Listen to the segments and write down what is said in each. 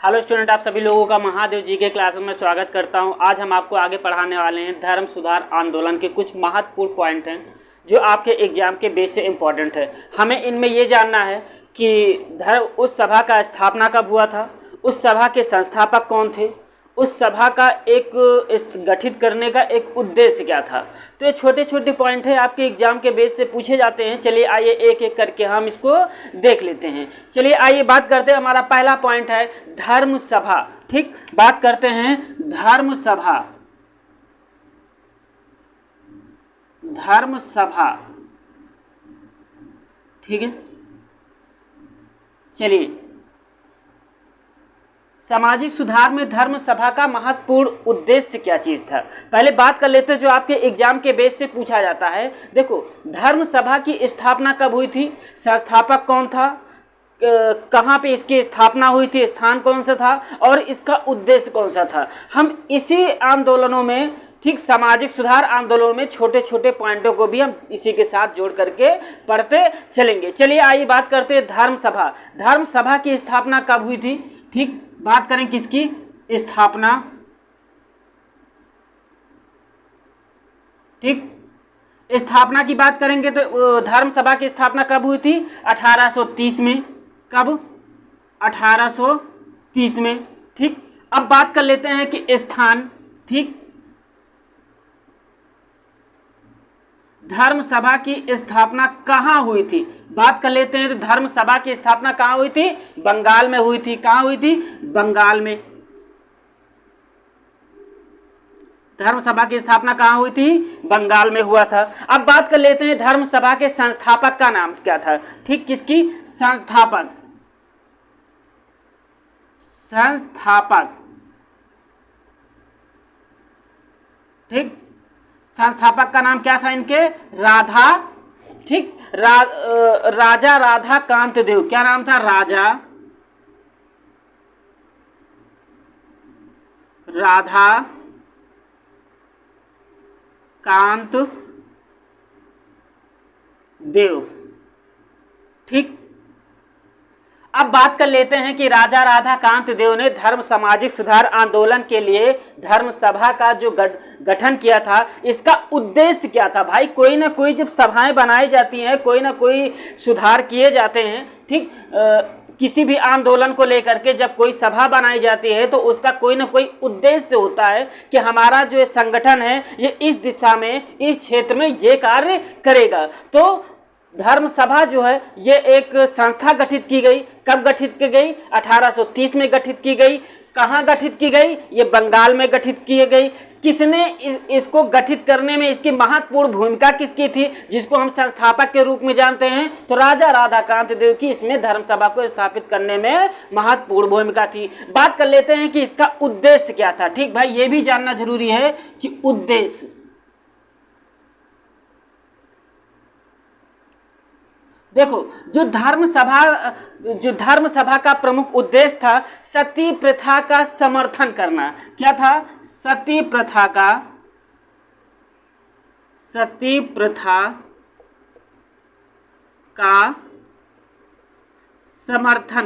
Hello student, आप सभी लोगों का महादेव जी के क्लास में स्वागत करता हूं। आज हम आपको आगे पढ़ाने वाले हैं धर्म सुधार आंदोलन के कुछ महत्वपूर्ण पॉइंट हैं जो आपके एग्जाम के बेस से इम्पोर्टेंट है। हमें इनमें ये जानना है कि उस सभा का स्थापना कब हुआ था, उस सभा के संस्थापक कौन थे, उस सभा का एक गठित करने का एक उद्देश्य क्या था। तो ये छोटे छोटे पॉइंट है, आपके एग्जाम के बेस से पूछे जाते हैं। चलिए आइए एक एक करके हम इसको देख लेते हैं। चलिए आइए बात करते हैं। हमारा पहला पॉइंट है धर्म सभा। ठीक, बात करते हैं धर्म सभा। धर्म सभा, ठीक है। चलिए, सामाजिक सुधार में धर्म सभा का महत्वपूर्ण उद्देश्य क्या चीज था, पहले बात कर लेते हैं जो आपके एग्जाम के बेस से पूछा जाता है। देखो, धर्म सभा की स्थापना कब हुई थी, संस्थापक कौन था, कहाँ पे इसकी स्थापना हुई थी, स्थान कौन सा था और इसका उद्देश्य कौन सा था। हम इसी आंदोलनों में, ठीक, सामाजिक सुधार आंदोलन में छोटे छोटे पॉइंटों को भी हम इसी के साथ जोड़ करके पढ़ते चलेंगे। चलिए आइए बात करते हैं धर्म सभा। धर्म सभा की स्थापना कब हुई थी, ठीक, बात करें किसकी स्थापना, ठीक, स्थापना की बात करेंगे तो धर्म सभा की स्थापना कब हुई थी, 1830 में। कब, 1830 में, ठीक। अब बात कर लेते हैं कि स्थान, ठीक, धर्म सभा की स्थापना कहाँ हुई थी, बात कर लेते हैं। तो धर्म सभा की स्थापना कहाँ हुई थी, बंगाल में हुई थी। कहाँ हुई थी, बंगाल में। धर्म सभा की स्थापना कहाँ हुई थी, बंगाल में हुआ था। अब बात कर लेते हैं धर्म सभा के संस्थापक का नाम क्या था, ठीक, किसकी, संस्थापक, संस्थापक, ठीक, संस्थापक का नाम क्या था इनके, राधा, ठीक, राजा राधा कांत देव। क्या नाम था, राजा राधा कांत देव, ठीक। अब बात कर लेते हैं कि राजा राधा कांत देव ने धर्म सामाजिक सुधार आंदोलन के लिए धर्म सभा का जो गठन किया था, इसका उद्देश्य क्या था। भाई, कोई ना कोई जब सभाएं बनाई जाती हैं, कोई ना कोई सुधार किए जाते हैं, ठीक, किसी भी आंदोलन को लेकर के जब कोई सभा बनाई जाती है तो उसका कोई ना कोई उद्देश्य होता है कि हमारा जो संगठन है ये इस दिशा में, इस क्षेत्र में ये कार्य करेगा। तो धर्म सभा जो है ये एक संस्था गठित की गई। कब गठित की गई, 1830 में गठित की गई। कहाँ गठित की गई, ये बंगाल में गठित की गई। किसने इसको गठित करने में, इसकी महत्वपूर्ण भूमिका किसकी थी, जिसको हम संस्थापक के रूप में जानते हैं, तो राजा राधाकांत देव की इसमें धर्म सभा को स्थापित करने में महत्वपूर्ण भूमिका थी। बात कर लेते हैं कि इसका उद्देश्य क्या था। ठीक भाई, ये भी जानना जरूरी है कि उद्देश्य, देखो, जो धर्म सभा का प्रमुख उद्देश्य था, सती प्रथा का समर्थन करना। क्या था, सती प्रथा का समर्थन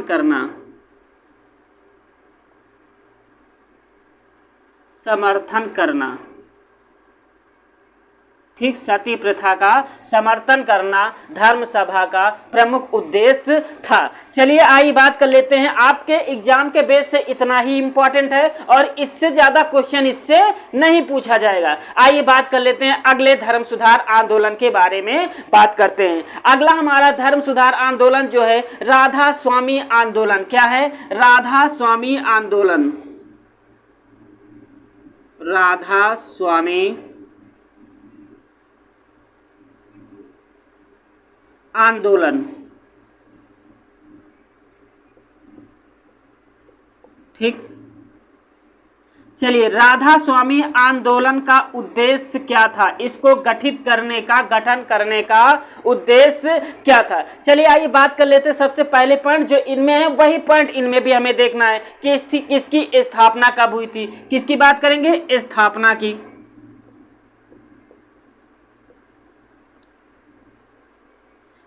करना, ठीक, सती प्रथा का समर्थन करना धर्म सभा का प्रमुख उद्देश्य था। चलिए आइए बात कर लेते हैं। आपके एग्जाम के बेस से इतना ही इंपॉर्टेंट है और इससे ज्यादा क्वेश्चन इससे नहीं पूछा जाएगा। आइए बात कर लेते हैं अगले धर्म सुधार आंदोलन के बारे में बात करते हैं। अगला हमारा धर्म सुधार आंदोलन जो है राधा स्वामी आंदोलन। क्या है, राधा स्वामी आंदोलन। राधा स्वामी आंदोलन, ठीक। चलिए, राधा स्वामी आंदोलन का उद्देश्य क्या था, इसको गठित करने का, गठन करने का उद्देश्य क्या था। चलिए आइए बात कर लेते हैं। सबसे पहले पॉइंट जो इनमें है वही पॉइंट इनमें भी हमें देखना है कि इसकी स्थापना कब हुई थी। किसकी बात करेंगे, स्थापना की,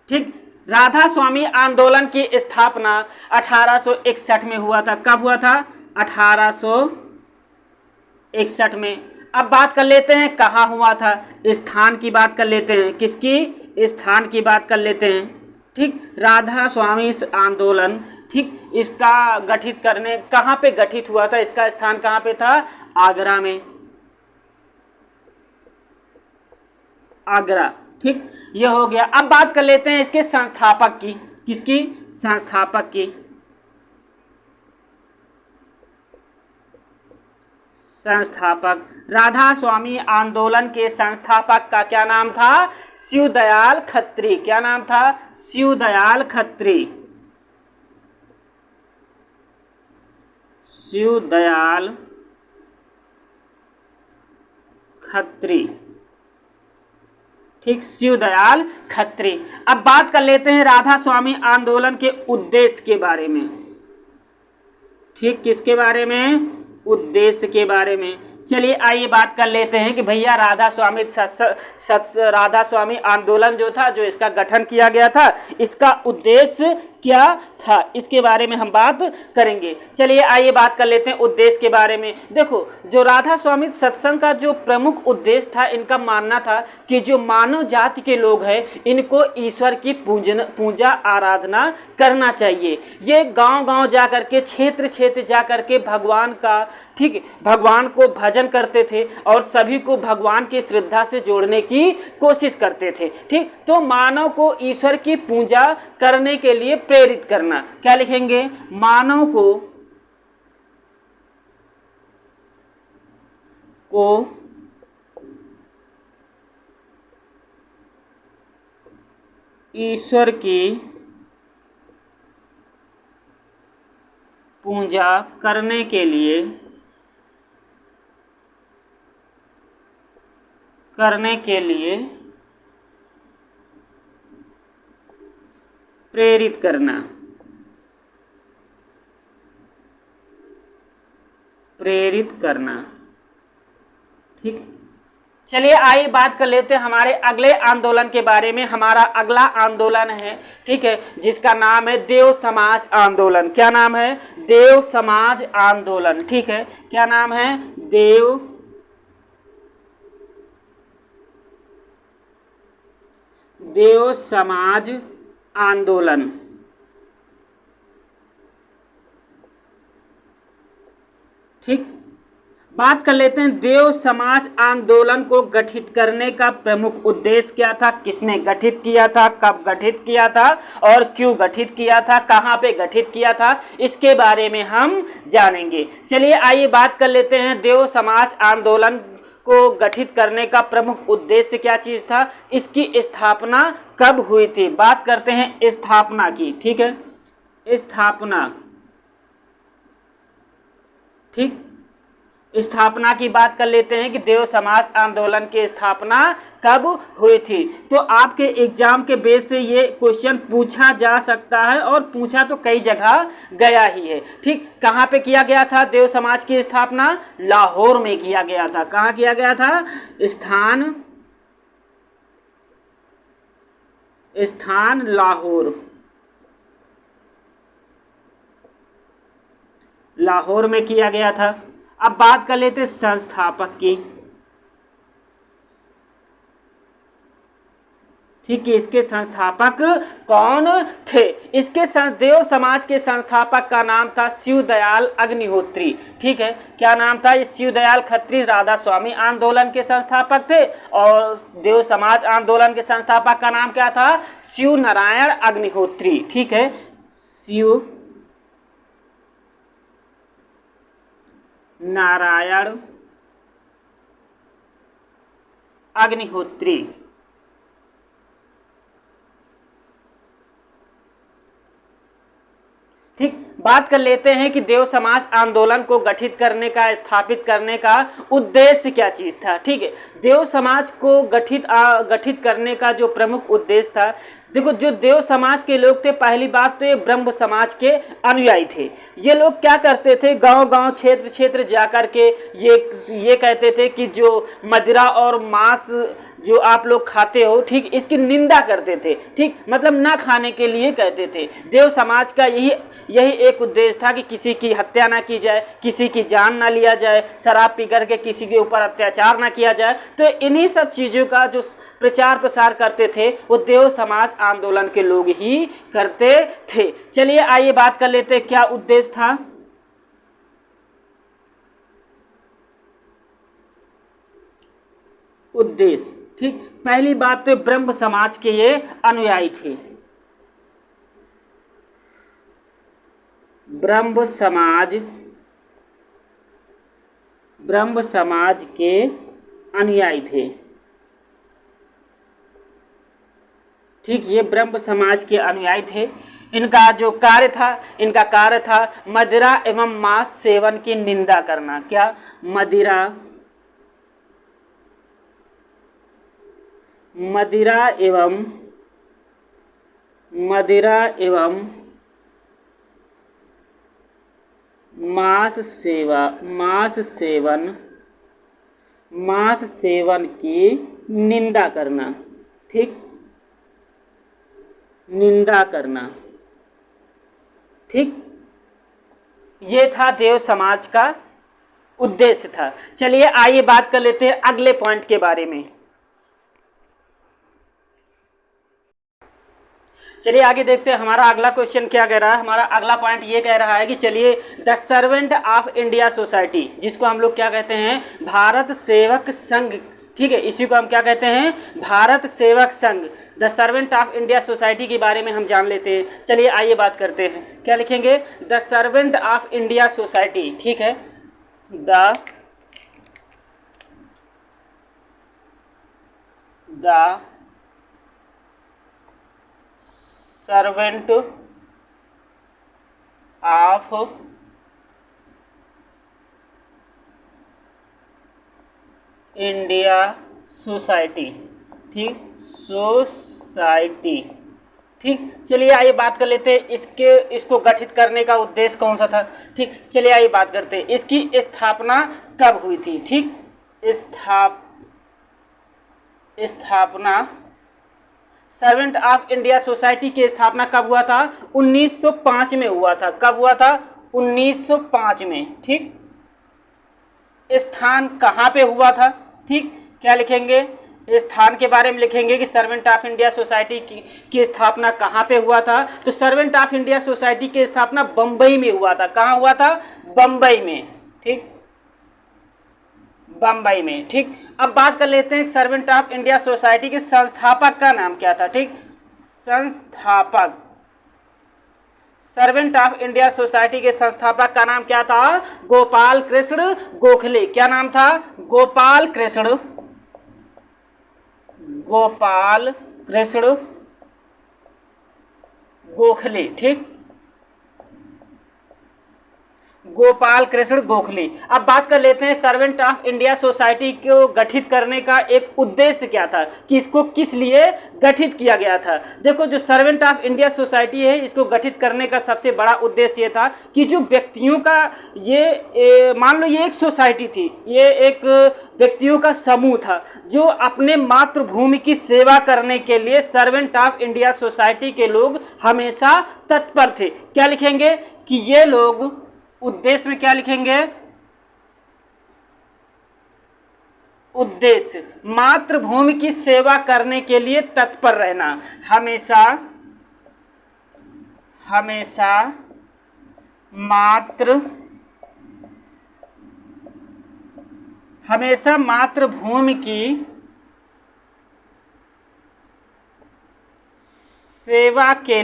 ठीक। राधा स्वामी आंदोलन की स्थापना 1861 में हुआ था। कब हुआ था? 1861 में। अब बात कर लेते हैं कहाँ हुआ था, स्थान की बात कर लेते हैं। किसकी? स्थान की बात कर लेते हैं। ठीक, राधा स्वामी आंदोलन, ठीक, इसका गठित करने कहाँ पे गठित हुआ था? इसका स्थान कहाँ पे था? आगरा में। आगरा, ठीक, यह हो गया। अब बात कर लेते हैं इसके संस्थापक की। किसकी? संस्थापक की। संस्थापक, राधा स्वामी आंदोलन के संस्थापक का क्या नाम था? शिवदयाल खत्री। क्या नाम था? शिवदयाल खत्री। शिवदयाल खत्री, ठीक, शिवदयाल खत्री। अब बात कर लेते हैं राधा स्वामी आंदोलन के उद्देश्य के बारे में। ठीक, किसके बारे में? उद्देश्य के बारे में। चलिए आइए बात कर लेते हैं कि भैया राधा स्वामी आंदोलन जो था, जो इसका गठन किया गया था, इसका उद्देश्य क्या था, इसके बारे में हम बात करेंगे। चलिए आइए बात कर लेते हैं उद्देश्य के बारे में। देखो, जो राधा स्वामी सत्संग का जो प्रमुख उद्देश्य था, इनका मानना था कि जो मानव जाति के लोग हैं, इनको ईश्वर की पूजा आराधना करना चाहिए। ये गांव-गांव जा करके, क्षेत्र जा करके भगवान का, ठीक, भगवान को भजन करते थे और सभी को भगवान की श्रद्धा से जोड़ने की कोशिश करते थे। ठीक, तो मानव को ईश्वर की पूजा करने के लिए प्रेरित करना। क्या लिखेंगे? मानव को ईश्वर की पूजा करने के लिए प्रेरित करना। ठीक, चलिए आइए बात कर लेते हैं हमारे अगले आंदोलन के बारे में। हमारा अगला आंदोलन है, ठीक है, जिसका नाम है देव समाज आंदोलन। क्या नाम है? देव समाज आंदोलन। ठीक है, क्या नाम है? देव समाज आंदोलन। ठीक, बात कर लेते हैं देव समाज आंदोलन को गठित करने का प्रमुख उद्देश्य क्या था, किसने गठित किया था, कब गठित किया था और क्यों गठित किया था, कहाँ पे गठित किया था, इसके बारे में हम जानेंगे। चलिए आइए बात कर लेते हैं देव समाज आंदोलन को गठित करने का प्रमुख उद्देश्य क्या चीज था, इसकी स्थापना कब हुई थी। बात करते हैं स्थापना की। ठीक है, स्थापना, ठीक, स्थापना की बात कर लेते हैं कि देव समाज आंदोलन की स्थापना कब हुई थी। तो आपके एग्जाम के बेस से ये क्वेश्चन पूछा जा सकता है और पूछा तो कई जगह गया ही है। ठीक, कहाँ पे किया गया था देव समाज की स्थापना? लाहौर में किया गया था। कहाँ किया गया था? स्थान लाहौर में किया गया था। अब बात कर लेते संस्थापक की। ठीक है, इसके संस्थापक कौन थे? इसके देव समाज के संस्थापक का नाम था शिवदयाल अग्निहोत्री। ठीक है, क्या नाम था? इस शिवदयाल खत्री राधा स्वामी आंदोलन के संस्थापक थे और देव समाज आंदोलन के संस्थापक का नाम क्या था? शिव नारायण अग्निहोत्री। ठीक है, शिव नारायण अग्निहोत्री। ठीक, बात कर लेते हैं कि देव समाज आंदोलन को गठित करने का, स्थापित करने का उद्देश्य क्या चीज था। ठीक है, देव समाज को गठित करने का जो प्रमुख उद्देश्य था, देखो, जो देव समाज के लोग थे, पहली बात तो ये ब्रह्म समाज के अनुयायी थे। ये लोग क्या करते थे? गांव-गांव, क्षेत्र जा कर के ये कहते थे कि जो मदिरा और मांस जो आप लोग खाते हो, ठीक, इसकी निंदा करते थे, ठीक, मतलब ना खाने के लिए कहते थे। देव समाज का यही एक उद्देश्य था कि किसी की हत्या ना की जाए, किसी की जान ना लिया जाए, शराब पी करके किसी के ऊपर अत्याचार ना किया जाए। तो इन्हीं सब चीज़ों का जो प्रचार प्रसार करते थे वो देव समाज आंदोलन के लोग ही करते थे। चलिए आइए बात कर लेते हैं क्या उद्देश्य था। उद्देश्य, ठीक, पहली बात तो ब्रह्म समाज के ये अनुयायी थे। ब्रह्म समाज के अनुयायी थे, ठीक, ये ब्रह्म समाज के अनुयायी थे। इनका जो कार्य था मदिरा एवं मांस सेवन की निंदा करना। क्या? मदिरा एवं मांस सेवन की निंदा करना, ठीक, निंदा करना, ठीक, ये था देव समाज का उद्देश्य था। चलिए आइए बात कर लेते हैं अगले पॉइंट के बारे में। चलिए आगे देखते हैं हमारा अगला क्वेश्चन क्या कह रहा है। हमारा अगला पॉइंट ये कह रहा है कि चलिए the servant of India society, जिसको हम लोग क्या कहते हैं, भारत सेवक संघ, ठीक है, इसी को हम क्या कहते हैं, Bharat Sevak Sangh, the servant of India society के बारे में हम जान लेते हैं। चलिए आइए बात करते हैं। क्या लिखेंगे? The servant of India society, ठीक है, the servant of India society, ठीक, सोसाइटी, ठीक। चलिए आइए बात कर लेते हैं इसको गठित करने का उद्देश्य कौन सा था, ठीक। चलिए आइए बात करते हैं इसकी स्थापना कब हुई थी, ठीक। स्थापना सर्वेंट ऑफ इंडिया सोसाइटी की स्थापना कब हुआ था? 1905 में हुआ था। कब हुआ था? 1905 में, ठीक। स्थान कहाँ पे हुआ था, ठीक। क्या लिखेंगे? स्थान के बारे में लिखेंगे कि सर्वेंट ऑफ इंडिया सोसाइटी की स्थापना कहाँ पे हुआ था। तो सर्वेंट ऑफ इंडिया सोसाइटी की स्थापना बम्बई में हुआ था। कहाँ हुआ था? बम्बई में, ठीक, बम्बई में, ठीक। अब बात कर लेते हैं सर्वेंट ऑफ इंडिया सोसाइटी के संस्थापक का नाम क्या था, ठीक। संस्थापक, सर्वेंट ऑफ इंडिया सोसाइटी के संस्थापक का नाम क्या था? गोपाल कृष्ण गोखले। क्या नाम था? गोपाल कृष्ण गोखले, ठीक, गोपाल कृष्ण गोखले। अब बात कर लेते हैं सर्वेंट ऑफ इंडिया सोसाइटी को गठित करने का एक उद्देश्य क्या था, कि इसको किस लिए गठित किया गया था। देखो, जो सर्वेंट ऑफ इंडिया सोसाइटी है, इसको गठित करने का सबसे बड़ा उद्देश्य ये था कि जो व्यक्तियों का मान लो ये एक सोसाइटी थी, ये एक व्यक्तियों का समूह था जो अपने मातृभूमि की सेवा करने के लिए सर्वेंट ऑफ इंडिया सोसाइटी के लोग हमेशा तत्पर थे। क्या लिखेंगे? कि ये लोग उद्देश्य में क्या लिखेंगे? उद्देश्य मातृभूमि की सेवा करने के लिए तत्पर रहना, हमेशा मातृभूमि की सेवा के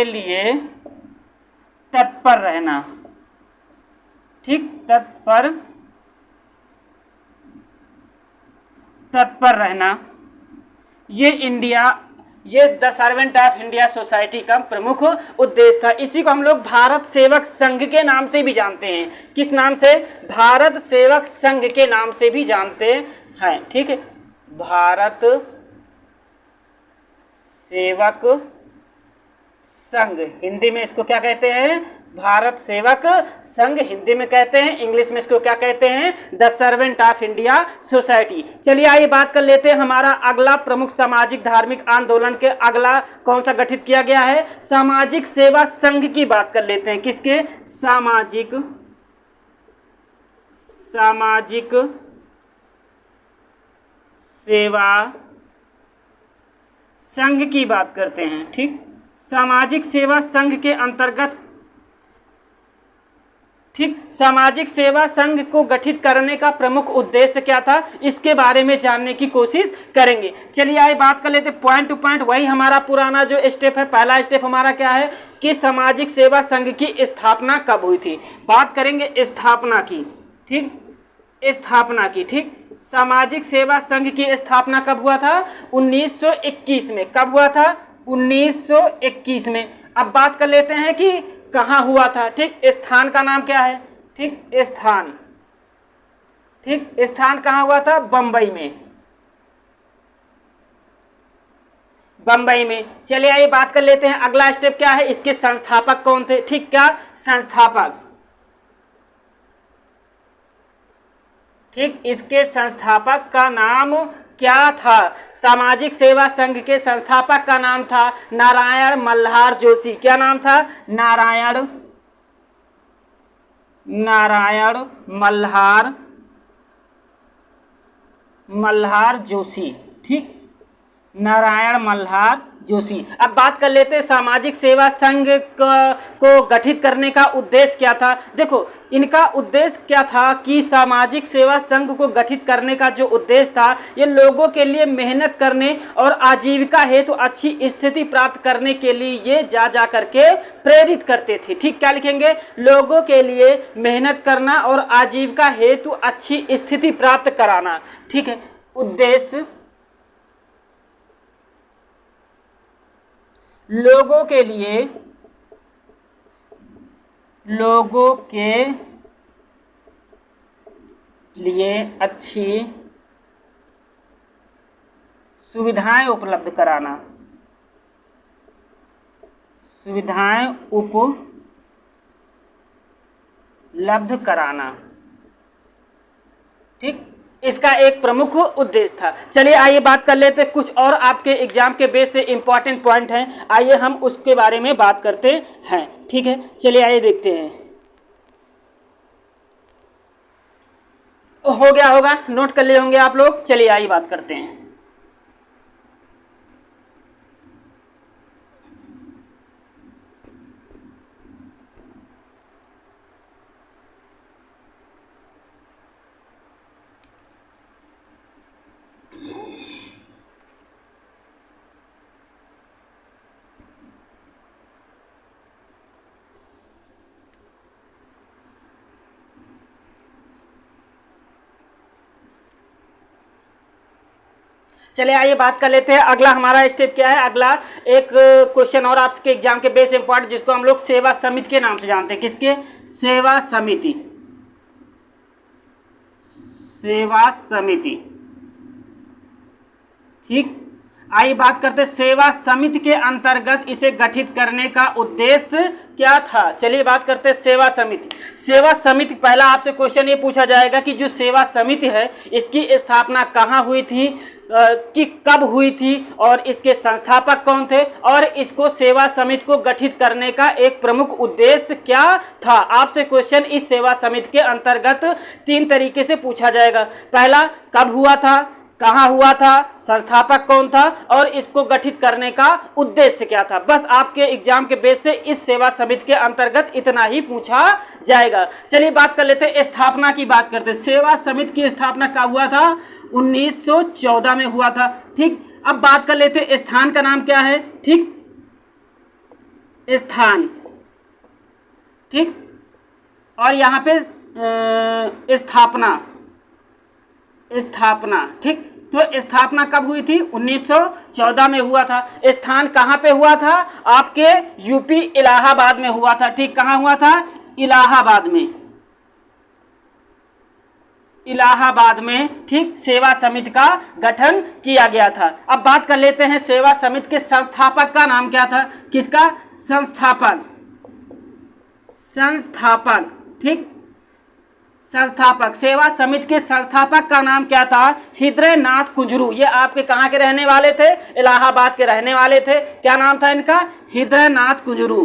लिए तत्पर रहना, ठीक, तत्पर रहना, ये the servant of India society का प्रमुख उद्देश्य था। इसी को हम लोग भारत सेवक संघ के नाम से भी जानते हैं। किस नाम से? भारत सेवक संघ के नाम से भी जानते हैं, ठीक है, भारत सेवक संघ, हिंदी में इसको क्या कहते हैं? भारत सेवक संघ हिंदी में कहते हैं, इंग्लिश में इसको क्या कहते हैं, the servant of India society. चलिए आइए बात कर लेते हैं, हमारा अगला प्रमुख सामाजिक धार्मिक आंदोलन के अगला कौन सा गठित किया गया है, सामाजिक सेवा संघ की बात कर लेते हैं। किसके, सामाजिक सेवा संघ की बात करते हैं। ठीक, सामाजिक सेवा संघ के अंतर्गत, ठीक, सामाजिक सेवा संघ को गठित करने का प्रमुख उद्देश्य क्या था, इसके बारे में जानने की कोशिश करेंगे। चलिए आइए बात कर लेते पॉइंट टू पॉइंट। वही हमारा पुराना जो स्टेप है, पहला स्टेप हमारा क्या है कि सामाजिक सेवा संघ की स्थापना कब हुई थी, बात करेंगे स्थापना की। ठीक, स्थापना की। ठीक, सामाजिक सेवा संघ की स्थापना कब हुआ था, 1921 में। कब हुआ था, 1921 में। अब बात कर लेते हैं कि कहाँ हुआ था। ठीक, स्थान का नाम क्या है, ठीक, स्थान, ठीक, स्थान कहाँ हुआ था, बम्बई में, बम्बई में। चलिए आइए बात कर लेते हैं अगला स्टेप क्या है, इसके संस्थापक कौन थे। ठीक, क्या संस्थापक, ठीक, इसके संस्थापक का नाम क्या था, सामाजिक सेवा संघ के संस्थापक का नाम था नारायण मल्हार जोशी। क्या नाम था, नारायण मल्हार जोशी। ठीक, नारायण मल्हार जोशी। अब बात कर लेते हैं सामाजिक सेवा संघ को गठित करने का उद्देश्य क्या था। देखो, इनका उद्देश्य क्या था कि सामाजिक सेवा संघ को गठित करने का जो उद्देश्य था, ये लोगों के लिए मेहनत करने और आजीविका हेतु अच्छी स्थिति प्राप्त करने के लिए ये जा करके प्रेरित करते थे। ठीक, क्या लिखेंगे, लोगों के लिए मेहनत करना और आजीविका हेतु अच्छी स्थिति प्राप्त कराना। ठीक है, उद्देश्य लोगों के लिए अच्छी सुविधाएं उपलब्ध कराना, ठीक, इसका एक प्रमुख उद्देश्य था। चलिए आइए बात कर लेते हैं कुछ और आपके एग्जाम के बेस से इंपॉर्टेंट पॉइंट हैं, आइए हम उसके बारे में बात करते हैं। ठीक है, चलिए आइए देखते हैं। हो गया होगा, नोट कर लिए होंगे आप लोग। चलिए आइए बात करते हैं। चलिए आइए बात कर लेते हैं अगला हमारा स्टेप क्या है। अगला एक क्वेश्चन और आपके एग्जाम के बेस इंपॉर्टेंट, जिसको हम लोग सेवा समिति के नाम से जानते हैं। किसके, सेवा समिति, ठीक, आइए बात करते हैं सेवा समिति के अंतर्गत इसे गठित करने का उद्देश्य क्या था। चलिए बात करते हैं सेवा समिति। पहला आपसे क्वेश्चन ये पूछा जाएगा कि जो सेवा समिति है इसकी स्थापना कहाँ हुई थी, कि कब हुई थी, और इसके संस्थापक कौन थे, और इसको सेवा समिति को गठित करने का एक प्रमुख उद्देश्य क्या था। आपसे क्वेश्चन इस सेवा समिति के अंतर्गत 3 तरीके से पूछा जाएगा। पहला, कब हुआ था, कहाँ हुआ था, संस्थापक कौन था, और इसको गठित करने का उद्देश्य क्या था। बस आपके एग्जाम के बेस से इस सेवा समिति के अंतर्गत इतना ही पूछा जाएगा। चलिए बात कर लेते हैं स्थापना की, बात करते हैं। सेवा समिति की स्थापना कब हुआ था, 1914 में हुआ था। ठीक, अब बात कर लेते हैं स्थान का नाम क्या है। ठीक, स्थान, ठीक, और यहाँ पे स्थापना, ठीक, तो स्थापना कब हुई थी, 1914 में हुआ था। स्थान कहाँ पे हुआ था, आपके यूपी इलाहाबाद में हुआ था। ठीक, कहाँ हुआ था, इलाहाबाद में, ठीक, सेवा समिति का गठन किया गया था। अब बात कर लेते हैं सेवा समिति के संस्थापक का नाम क्या था। किसका, संस्थापक, ठीक, संस्थापक, सेवा समिति के संस्थापक का नाम क्या था? हृदयनाथ कुंजरू। ये आपके कहाँ के रहने वाले थे? इलाहाबाद के रहने वाले थे। क्या नाम था इनका? हृदयनाथ कुंजरू।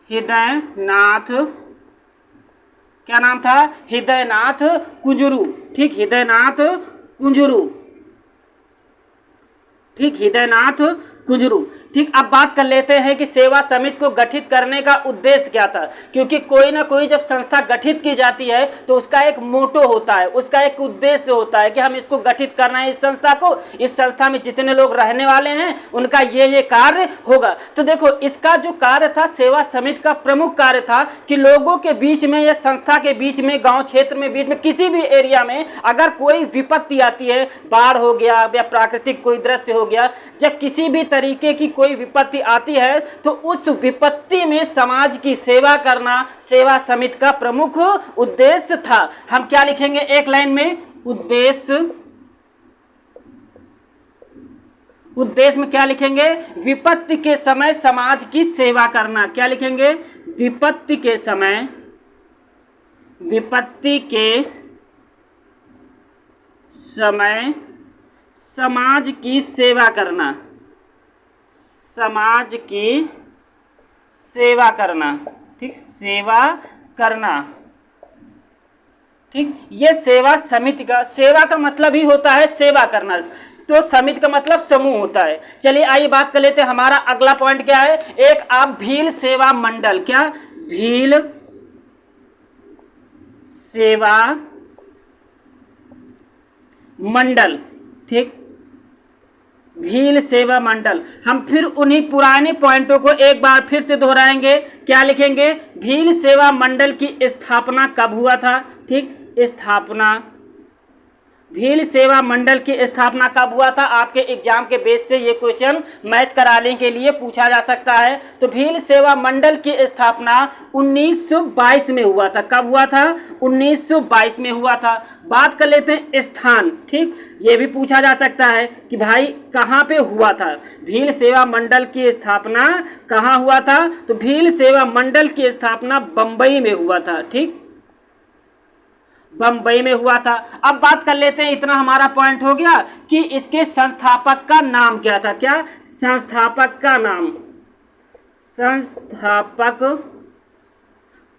हृदयनाथ, क्या नाम था? हृदयनाथ कुंजरू, ठीक, हृदयनाथ कुंजरू, ठीक, हृदयनाथ कुंजरू, ठीक। अब बात कर लेते हैं कि सेवा समिति को गठित करने का उद्देश्य क्या था, क्योंकि कोई ना कोई जब संस्था गठित की जाती है तो उसका एक मोटो होता है, उसका एक उद्देश्य होता है कि हम इसको गठित करना है, इस संस्था को, इस संस्था में जितने लोग रहने वाले हैं उनका ये कार्य होगा। तो देखो इसका जो कार्य था, सेवा समिति का प्रमुख कार्य था कि लोगों के बीच में या संस्था के बीच में, गाँव क्षेत्र में, बीच में, किसी भी एरिया में अगर कोई विपत्ति आती है, बाढ़ हो गया या प्राकृतिक कोई दृश्य हो गया, जब किसी भी तरीके की कोई विपत्ति आती है तो उस विपत्ति में समाज की सेवा करना सेवा समिति का प्रमुख उद्देश्य था। हम क्या लिखेंगे एक लाइन में? उद्देश्य, उद्देश्य में क्या लिखेंगे? विपत्ति के समय समाज की सेवा करना। क्या लिखेंगे? विपत्ति के समय, विपत्ति के समय समाज की सेवा करना, समाज की सेवा करना, ठीक, सेवा करना, ठीक। ये सेवा समिति का, सेवा का मतलब ही होता है सेवा करना, तो समिति का मतलब समूह होता है। चलिए आइए बात कर लेते हैं, हमारा अगला पॉइंट क्या है? एक आप भील सेवा मंडल, क्या? भील सेवा मंडल, ठीक, भील सेवा मंडल। हम फिर उन्हीं पुराने पॉइंटों को एक बार फिर से दोहराएंगे। क्या लिखेंगे? भील सेवा मंडल की स्थापना कब हुआ था? ठीक, स्थापना, भील सेवा मंडल की स्थापना कब हुआ था? आपके एग्जाम के बेस से ये क्वेश्चन मैच कराने के लिए पूछा जा सकता है। तो भील सेवा मंडल की स्थापना 1922 में हुआ था। कब हुआ था? 1922 में हुआ था। बात कर लेते हैं स्थान, ठीक, ये भी पूछा जा सकता है कि भाई कहाँ पे हुआ था? भील सेवा मंडल की स्थापना कहाँ हुआ था? तो भील सेवा मंडल की स्थापना बम्बई में हुआ था, ठीक, बम्बई में हुआ था। अब बात कर लेते हैं, इतना हमारा पॉइंट हो गया कि इसके संस्थापक का नाम क्या था। क्या? संस्थापक का नाम, संस्थापक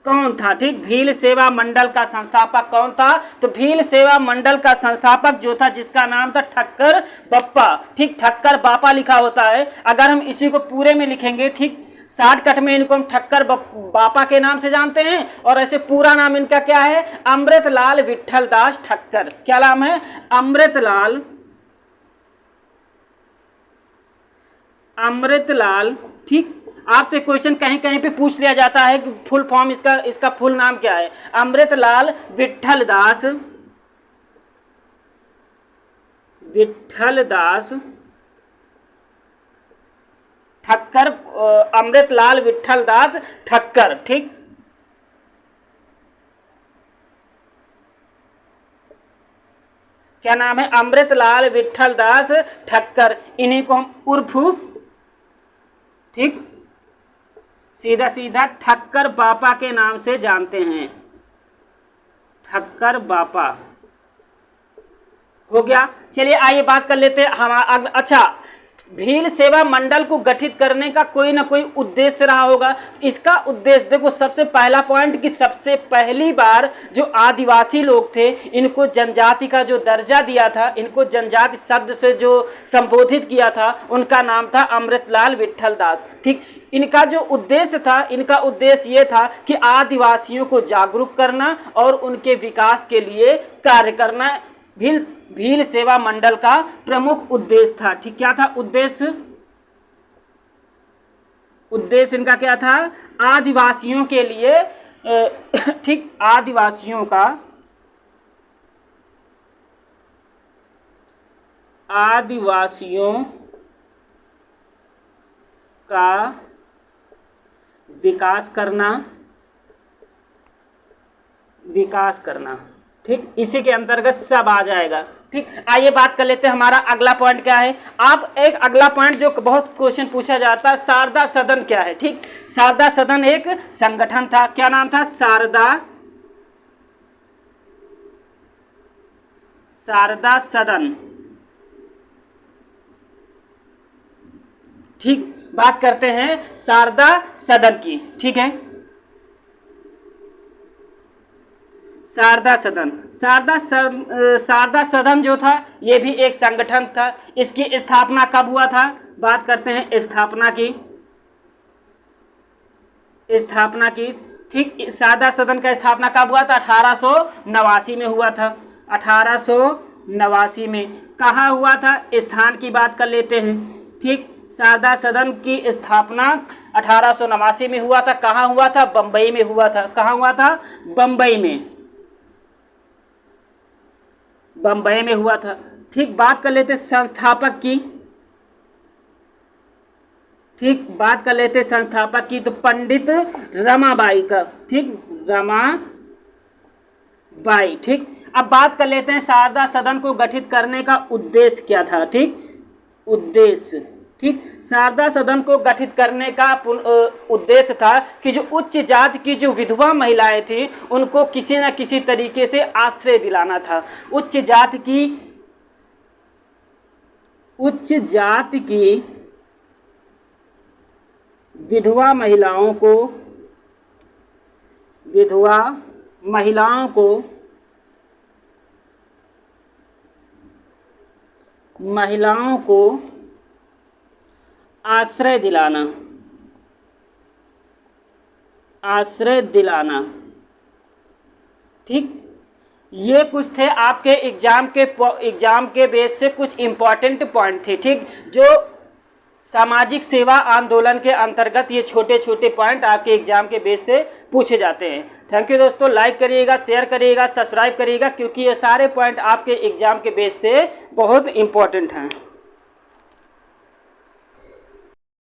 कौन था? ठीक, भील सेवा मंडल का संस्थापक कौन था? तो भील सेवा मंडल का संस्थापक जो था, जिसका नाम था ठक्कर बप्पा, ठीक, ठक्कर बापा लिखा होता है। अगर हम इसी को पूरे में लिखेंगे, ठीक, शॉर्टकट में इनको हम ठक्कर बापा के नाम से जानते हैं, और ऐसे पूरा नाम इनका क्या है? अमृतलाल विट्ठल दास ठक्कर। क्या नाम है? अमृतलाल, अमृतलाल, ठीक। आपसे क्वेश्चन कहीं कहीं पे पूछ लिया जाता है कि फुल फॉर्म इसका फुल नाम क्या है? अमृतलाल विट्ठल दास, विट्ठल दास ठक्कर, अमृतलाल विट्ठल दास ठक्कर, ठीक। क्या नाम है? अमृतलाल विट्ठल दास ठक्कर। इन्हीं को हम उर्फ, ठीक, सीधा सीधा ठक्कर बापा के नाम से जानते हैं। ठक्कर बापा हो गया। चलिए आइए बात कर लेते हैं हमारा। अच्छा, भील सेवा मंडल को गठित करने का कोई ना कोई उद्देश्य रहा होगा। इसका उद्देश्य देखो, सबसे पहला पॉइंट कि सबसे पहली बार जो आदिवासी लोग थे, इनको जनजाति का जो दर्जा दिया था, इनको जनजाति शब्द से जो संबोधित किया था, उनका नाम था अमृतलाल विट्ठल दास, ठीक। इनका जो उद्देश्य था, इनका उद्देश्य ये था कि आदिवासियों को जागरूक करना और उनके विकास के लिए कार्य करना भील सेवा मंडल का प्रमुख उद्देश्य था, ठीक। क्या था उद्देश्य? उद्देश्य इनका क्या था? आदिवासियों के लिए, ठीक, आदिवासियों का, आदिवासियों का विकास करना, विकास करना, ठीक। इसी के अंतर्गत सब आ जाएगा, ठीक। ठीक, आइए बात कर लेते हैं हमारा अगला पॉइंट क्या है। आप एक अगला पॉइंट जो बहुत क्वेश्चन पूछा जाता है, शारदा सदन क्या है। ठीक, शारदा सदन एक संगठन था। क्या नाम था? शारदा सदन। ठीक, बात करते हैं शारदा सदन की। ठीक है, शारदा सदन जो था ये भी एक संगठन था। इसकी स्थापना कब हुआ था? बात करते हैं स्थापना की। ठीक, शारदा सदन का स्थापना कब हुआ था? 1889 में हुआ था। 1889 में। कहाँ हुआ था? स्थान की बात कर लेते हैं। ठीक, शारदा सदन की स्थापना 1889 में हुआ था। कहाँ हुआ था? बम्बई में हुआ था। कहाँ हुआ था? बम्बई में हुआ था। ठीक, बात कर लेते संस्थापक की। ठीक, बात कर लेते संस्थापक की, तो पंडित रमाबाई का। ठीक, रमाबाई। ठीक, अब बात कर लेते हैं शारदा सदन को गठित करने का उद्देश्य क्या था। ठीक, उद्देश्य। ठीक, शारदा सदन को गठित करने का उद्देश्य था कि जो उच्च जाति की जो विधवा महिलाएं थी उनको किसी न किसी तरीके से आश्रय दिलाना था। उच्च जाति की विधवा महिलाओं को आश्रय दिलाना। ठीक, ये कुछ थे आपके एग्जाम के बेस से कुछ इंपॉर्टेंट पॉइंट थे। ठीक, जो सामाजिक सेवा आंदोलन के अंतर्गत ये छोटे छोटे पॉइंट आपके एग्जाम के बेस से पूछे जाते हैं। थैंक यू दोस्तों, लाइक करिएगा, शेयर करिएगा, सब्सक्राइब करिएगा, क्योंकि ये सारे पॉइंट आपके एग्जाम के बेस से बहुत इंपॉर्टेंट हैं।